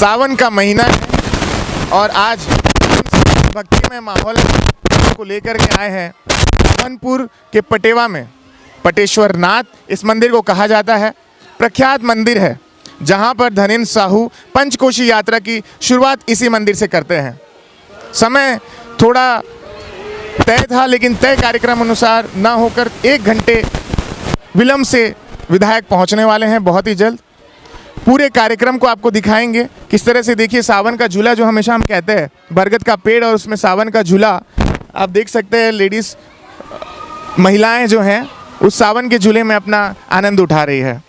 सावन का महीना है और आज भक्तिमय माहौल को लेकर के आए हैं रावनपुर के पटेवा में। पटेश्वर नाथ इस मंदिर को कहा जाता है। प्रख्यात मंदिर है जहां पर धनेन्द्र साहू पंचकोशी यात्रा की शुरुआत इसी मंदिर से करते हैं। समय थोड़ा तय था, लेकिन तय कार्यक्रम अनुसार ना होकर 1 घंटे विलंब से विधायक पहुंचने वाले हैं बहुत ही जल्द। पूरे कार्यक्रम को आपको दिखाएंगे किस तरह से। देखिए, सावन का झूला जो हमेशा हम कहते हैं, बरगद का पेड़ और उसमें सावन का झूला आप देख सकते हैं। लेडीज़ महिलाएं जो हैं उस सावन के झूले में अपना आनंद उठा रही है।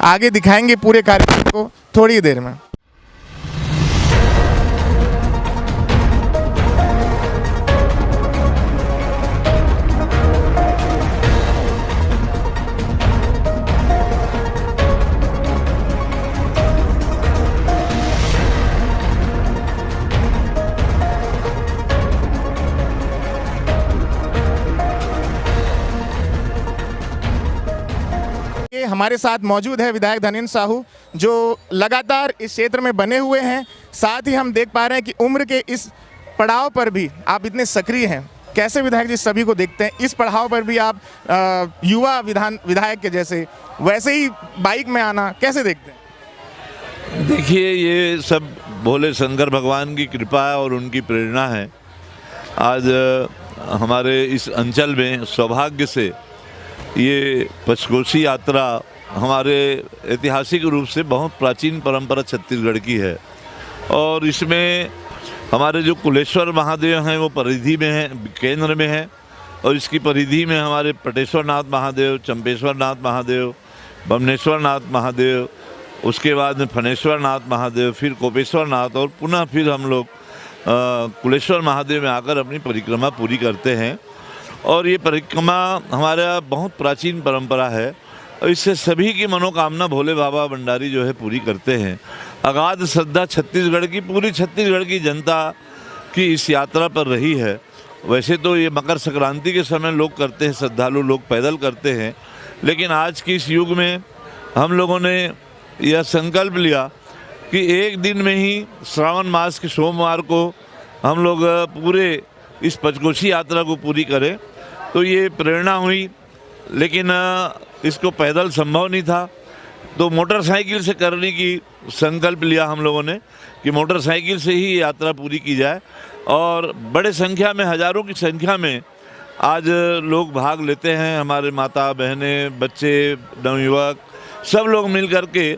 आगे दिखाएंगे पूरे कार्यक्रम को थोड़ी देर में। हमारे साथ मौजूद है विधायक धनेन्द्र साहू, जो लगातार इस क्षेत्र में बने हुए हैं। साथ ही हम देख पा रहे हैं कि उम्र के इस पड़ाव पर भी आप इतने सक्रिय हैं। कैसे विधायक जी सभी को देखते हैं इस पड़ाव पर भी आप युवा विधायक के जैसे, वैसे ही बाइक में आना कैसे देखते हैं? देखिए, ये सब भोले शंकर भगवान की कृपा है और उनकी प्रेरणा है। आज हमारे इस अंचल में सौभाग्य से ये पंचकोशी यात्रा हमारे ऐतिहासिक रूप से बहुत प्राचीन परंपरा छत्तीसगढ़ की है और इसमें हमारे जो कुलेश्वर महादेव हैं वो परिधि में हैं, केंद्र में हैं। और इसकी परिधि में हमारे पटेश्वर नाथ महादेव, चंपेश्वर नाथ महादेव, बमनेश्वर नाथ महादेव, उसके बाद में फनेश्वर नाथ महादेव, फिर कोपेश्वर नाथ और पुनः फिर हम लोग कुलेश्वर महादेव में आकर अपनी परिक्रमा पूरी करते हैं। और ये परिक्रमा हमारा बहुत प्राचीन परंपरा है और इससे सभी की मनोकामना भोले बाबा भंडारी जो है पूरी करते हैं। अगाध श्रद्धा छत्तीसगढ़ की, पूरी छत्तीसगढ़ की जनता की इस यात्रा पर रही है। वैसे तो ये मकर संक्रांति के समय लोग करते हैं, श्रद्धालु लोग पैदल करते हैं, लेकिन आज के इस युग में हम लोगों ने यह संकल्प लिया कि एक दिन में ही श्रावण मास के सोमवार को हम लोग पूरे इस पंचकोशी यात्रा को पूरी करें। तो ये प्रेरणा हुई, लेकिन इसको पैदल संभव नहीं था, तो मोटरसाइकिल से करने की संकल्प लिया हम लोगों ने कि मोटरसाइकिल से ही यात्रा पूरी की जाए। और बड़े संख्या में, हज़ारों की संख्या में आज लोग भाग लेते हैं। हमारे माता बहनें, बच्चे, नवयुवक सब लोग मिल कर के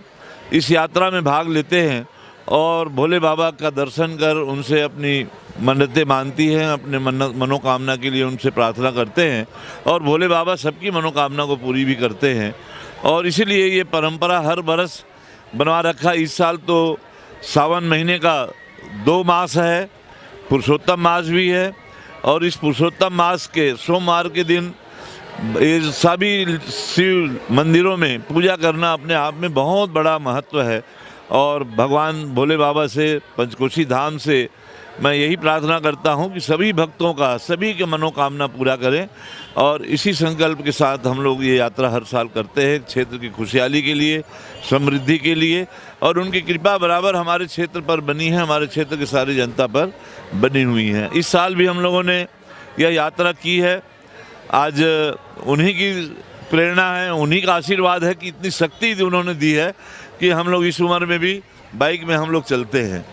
इस यात्रा में भाग लेते हैं और भोले बाबा का दर्शन कर उनसे अपनी मन्नतें मानती हैं, अपने मनोकामना के लिए उनसे प्रार्थना करते हैं और भोले बाबा सबकी मनोकामना को पूरी भी करते हैं। और इसीलिए ये परंपरा हर बरस बनवा रखा। इस साल तो सावन महीने का 2 मास है, पुरुषोत्तम मास भी है और इस पुरुषोत्तम मास के सोमवार के दिन ये सभी शिव मंदिरों में पूजा करना अपने आप में बहुत बड़ा महत्व है। और भगवान भोले बाबा से, पंचकोशी धाम से मैं यही प्रार्थना करता हूं कि सभी भक्तों का, सभी के मनोकामना पूरा करें। और इसी संकल्प के साथ हम लोग ये यात्रा हर साल करते हैं, क्षेत्र की खुशहाली के लिए, समृद्धि के लिए। और उनकी कृपा बराबर हमारे क्षेत्र पर बनी है, हमारे क्षेत्र की सारी जनता पर बनी हुई है। इस साल भी हम लोगों ने यह यात्रा की है। आज उन्हीं की प्रेरणा है, उन्हीं का आशीर्वाद है कि इतनी शक्ति उन्होंने दी है कि हम लोग इस उम्र में भी बाइक में हम लोग चलते हैं।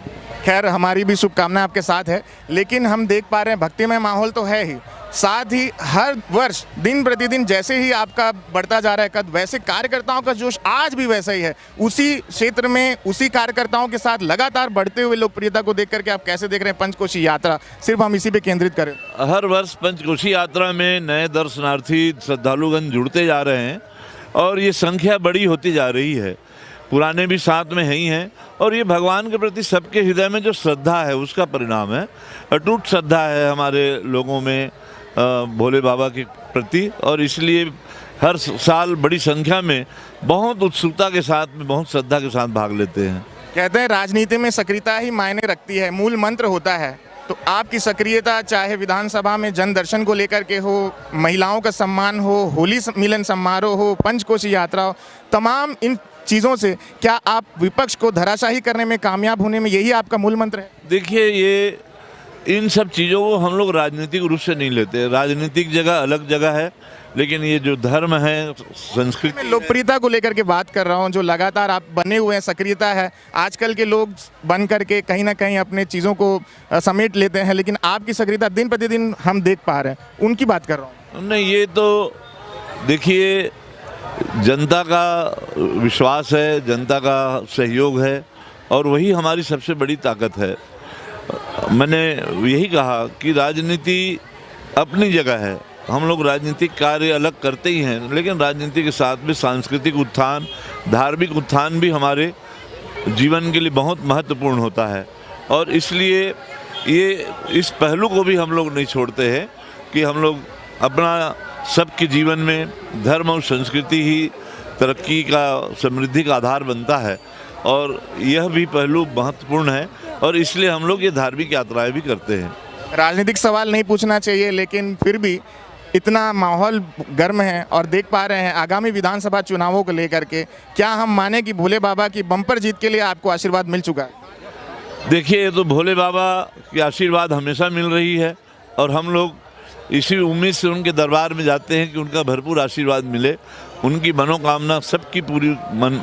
खैर, हमारी भी शुभकामनाएं आपके साथ है, लेकिन हम देख पा रहे हैं भक्तिमय माहौल तो है ही, साथ ही हर वर्ष दिन प्रतिदिन जैसे ही आपका बढ़ता जा रहा है कद, वैसे कार्यकर्ताओं का जोश आज भी वैसा ही है। उसी क्षेत्र में, उसी कार्यकर्ताओं के साथ लगातार बढ़ते हुए लोकप्रियता को देख करके आप कैसे देख रहे हैं पंचकोशी यात्रा? सिर्फ हम इसी पे केंद्रित करें। हर वर्ष पंचकोशी यात्रा में नए दर्शनार्थी, श्रद्धालुगण जुड़ते जा रहे हैं और ये संख्या बड़ी होती जा रही है। पुराने भी साथ में ही हैं और ये भगवान के प्रति सबके हृदय में जो श्रद्धा है उसका परिणाम है। अटूट श्रद्धा है हमारे लोगों में भोले बाबा के प्रति, और इसलिए हर साल बड़ी संख्या में बहुत उत्सुकता के साथ में, बहुत श्रद्धा के साथ भाग लेते हैं। कहते हैं राजनीति में सक्रियता ही मायने रखती है, मूल मंत्र होता है। तो आपकी सक्रियता चाहे विधानसभा में जन दर्शन को लेकर के हो, महिलाओं का सम्मान हो, होली मिलन समारोह हो, पंचकोशी यात्रा हो, तमाम इन चीज़ों से क्या आप विपक्ष को धराशाही करने में कामयाब होने में यही आपका मूल मंत्र है? देखिए, ये इन सब चीज़ों को हम लोग राजनीतिक रूप से नहीं लेते। राजनीतिक जगह अलग जगह है, लेकिन ये जो धर्म है, संस्कृति मैं लोकप्रियता को लेकर के बात कर रहा हूँ, जो लगातार आप बने हुए हैं, सक्रियता है, आजकल के लोग बन करके कहीं ना कहीं अपने चीज़ों को समेट लेते हैं, लेकिन आपकी सक्रियता दिन प्रतिदिन हम देख पा रहे हैं, उनकी बात कर रहा हूँ। नहीं, ये तो देखिए, जनता का विश्वास है, जनता का सहयोग है, और वही हमारी सबसे बड़ी ताकत है। मैंने यही कहा कि राजनीति अपनी जगह है, हम लोग राजनीतिक कार्य अलग करते ही हैं, लेकिन राजनीति के साथ में सांस्कृतिक उत्थान, धार्मिक उत्थान भी हमारे जीवन के लिए बहुत महत्वपूर्ण होता है। और इसलिए ये इस पहलू को भी हम लोग नहीं छोड़ते हैं कि हम लोग अपना सबके जीवन में धर्म और संस्कृति ही तरक्की का, समृद्धि का आधार बनता है, और यह भी पहलू महत्वपूर्ण है, और इसलिए हम लोग ये धार्मिक यात्राएं भी करते हैं। राजनीतिक सवाल नहीं पूछना चाहिए, लेकिन फिर भी इतना माहौल गर्म है और देख पा रहे हैं आगामी विधानसभा चुनावों को लेकर के, क्या हम माने कि भोले बाबा की बम्पर जीत के लिए आपको आशीर्वाद मिल चुका है? देखिए, ये तो भोले बाबा की आशीर्वाद हमेशा मिल रही है, और हम लोग इसी उम्मीद से उनके दरबार में जाते हैं कि उनका भरपूर आशीर्वाद मिले। उनकी मनोकामना, सबकी पूरी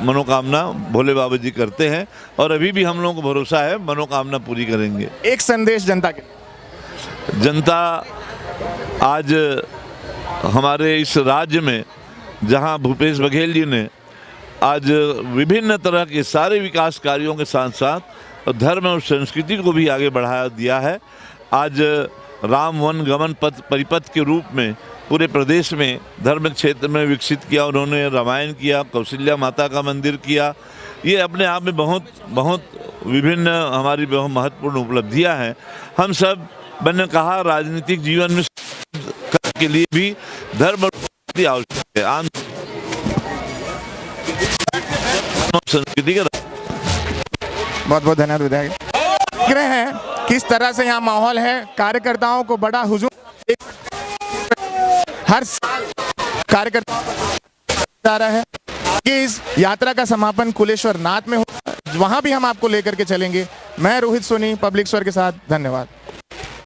मनोकामना भोले बाबा जी करते हैं, और अभी भी हम लोगों को भरोसा है मनोकामना पूरी करेंगे। एक संदेश जनता के। जनता आज हमारे इस राज्य में, जहां भूपेश बघेल जी ने आज विभिन्न तरह के सारे विकास कार्यों के साथ साथ धर्म और संस्कृति को भी आगे बढ़ा दिया है। आज राम वन गमन पथ परिपथ के रूप में पूरे प्रदेश में धर्म क्षेत्र में विकसित किया। उन्होंने रामायण किया, कौशल्या माता का मंदिर किया। ये अपने आप में बहुत बहुत विभिन्न हमारी बहुत महत्वपूर्ण उपलब्धियां हैं। हम सब, मैंने कहा, राजनीतिक जीवन में के लिए भी धर्म आवश्यक है। आम संस्कृति का बहुत बहुत धन्यवाद विधायक। देख रहे हैं किस तरह से यहाँ माहौल है, कार्यकर्ताओं को बड़ा हुजूम, हर साल कार्यकर्ता जा रहा है कि इस यात्रा का समापन कुलेश्वर नाथ में होगा, वहां भी हम आपको लेकर के चलेंगे। मैं रोहित सोनी, पब्लिक स्वर के साथ, धन्यवाद।